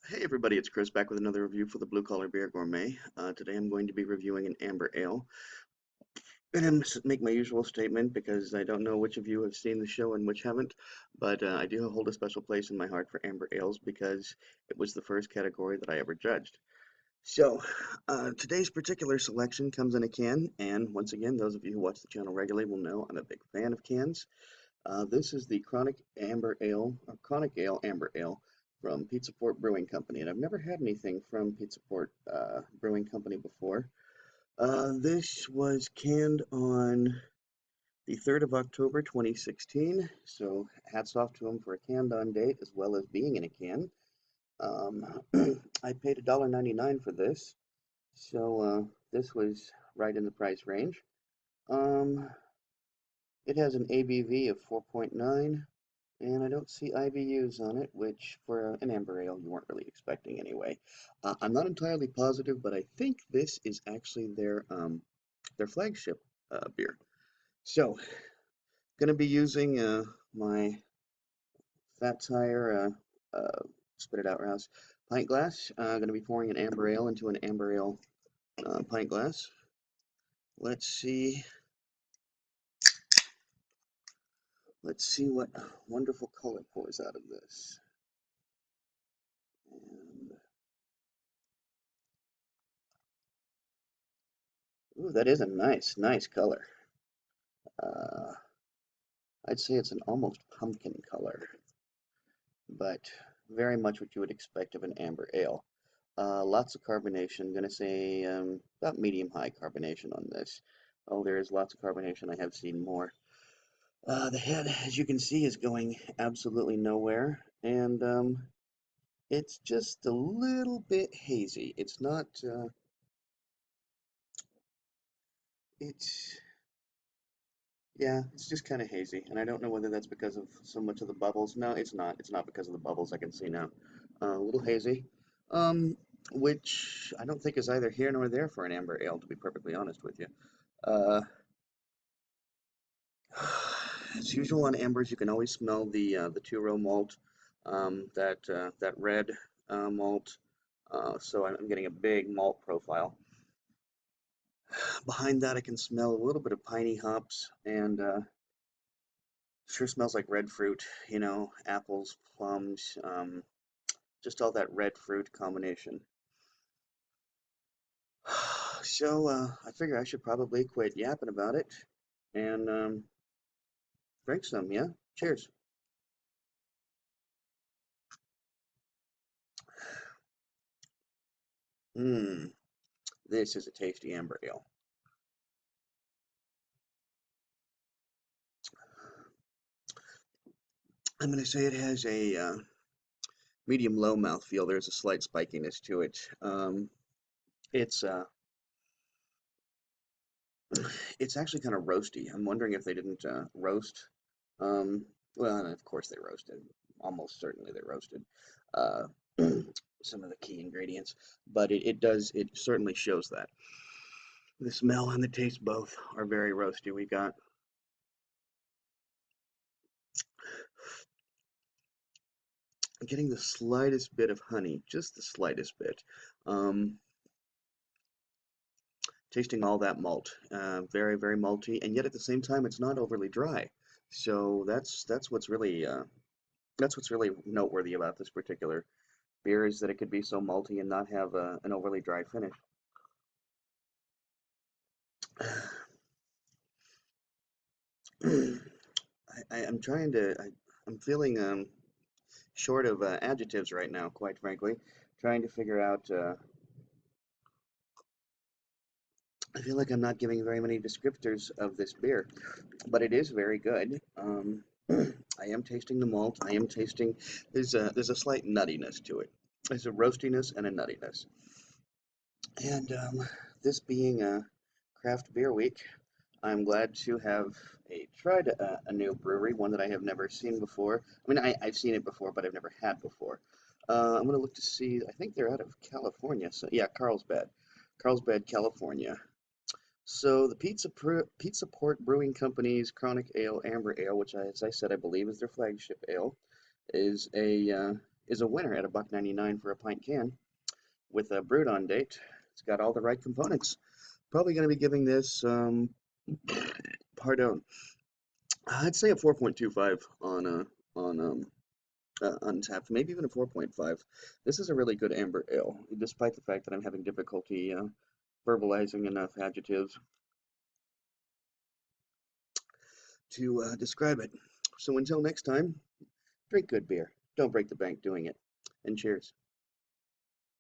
Hey everybody, it's Chris back with another review for the Blue Collar Beer Gourmet. Today I'm going to be reviewing an amber ale. And I'm make my usual statement because I don't know which of you have seen the show and which haven't, but I do hold a special place in my heart for amber ales because it was the first category that I ever judged. So, today's particular selection comes in a can, and once again, those of you who watch the channel regularly will know I'm a big fan of cans. This is the Chronic Ale Amber Ale from Pizzaport Brewing Company, and I've never had anything from Pizzaport Brewing Company before. This was canned on the 3rd of October 2016, so hats off to them for a canned on date as well as being in a can. Um, I paid $1.99 for this, so this was right in the price range. Um, it has an ABV of 4.9. And I don't see IBUs on it, which for an amber ale you weren't really expecting anyway. I'm not entirely positive, but I think this is actually their flagship beer. So, going to be using my Fat Tire spit it out, Rouse, pint glass. Going to be pouring an amber ale into an amber ale pint glass. Let's see. Let's see what wonderful color pours out of this. And, ooh, that is a nice color. Uh, I'd say it's an almost pumpkin color, but very much what you would expect of an amber ale. Lots of carbonation. Gonna say about medium-high carbonation on this. Oh, there is lots of carbonation. I have seen more. The head, as you can see, is going absolutely nowhere, and it's just a little bit hazy. It's not. It's Yeah, it's just kind of hazy, and I don't know whether that's because of so much of the bubbles. No, it's not. It's not because of the bubbles. I can see now. A little hazy, um, which I don't think is either here nor there for an amber ale, to be perfectly honest with you. Uh, as usual on ambers, you can always smell the two-row malt, that red malt. So I'm getting a big malt profile. Behind that, I can smell a little bit of piney hops and sure smells like red fruit, apples, plums, just all that red fruit combination. So I figure I should probably quit yapping about it and drink some, yeah? Cheers. Mmm, this is a tasty amber ale. I'm going to say it has a medium-low mouthfeel. There's a slight spikiness to it. It's uh, it's actually kind of roasty. I'm wondering if they didn't roast. Um, well, and of course they roasted. Almost certainly they roasted uh, some of the key ingredients, but it certainly shows that. The smell and the taste both are very roasty. We got getting the slightest bit of honey, just the slightest bit. Um, Tasting all that malt, very malty, and yet at the same time it's not overly dry. So that's what's really noteworthy about this particular beer is that it could be so malty and not have an overly dry finish. I'm trying to. I'm feeling short of adjectives right now, quite frankly. Trying to figure out. I feel like I'm not giving very many descriptors of this beer, but it is very good. I am tasting the malt. I am tasting. There's a slight nuttiness to it. There's a roastiness and a nuttiness. And this being a craft beer week, I'm glad to have tried a new brewery, one that I have never seen before. I mean, I've seen it before, but I've never had before. I'm going to look to see, I think they're out of California. So, yeah, Carlsbad, California. So, the Pizza Port Brewing Company's Chronic Ale Amber Ale, which, as I said, I believe is their flagship ale, is a is a winner at a buck 99 for a pint can with a brewed on date. It's got all the right components. Probably going to be giving this, pardon, I'd say a 4.25 on Untapped, maybe even a 4.5. This is a really good amber ale, despite the fact that I'm having difficulty verbalizing enough adjectives to describe it. So until next time, drink good beer. Don't break the bank doing it. And cheers.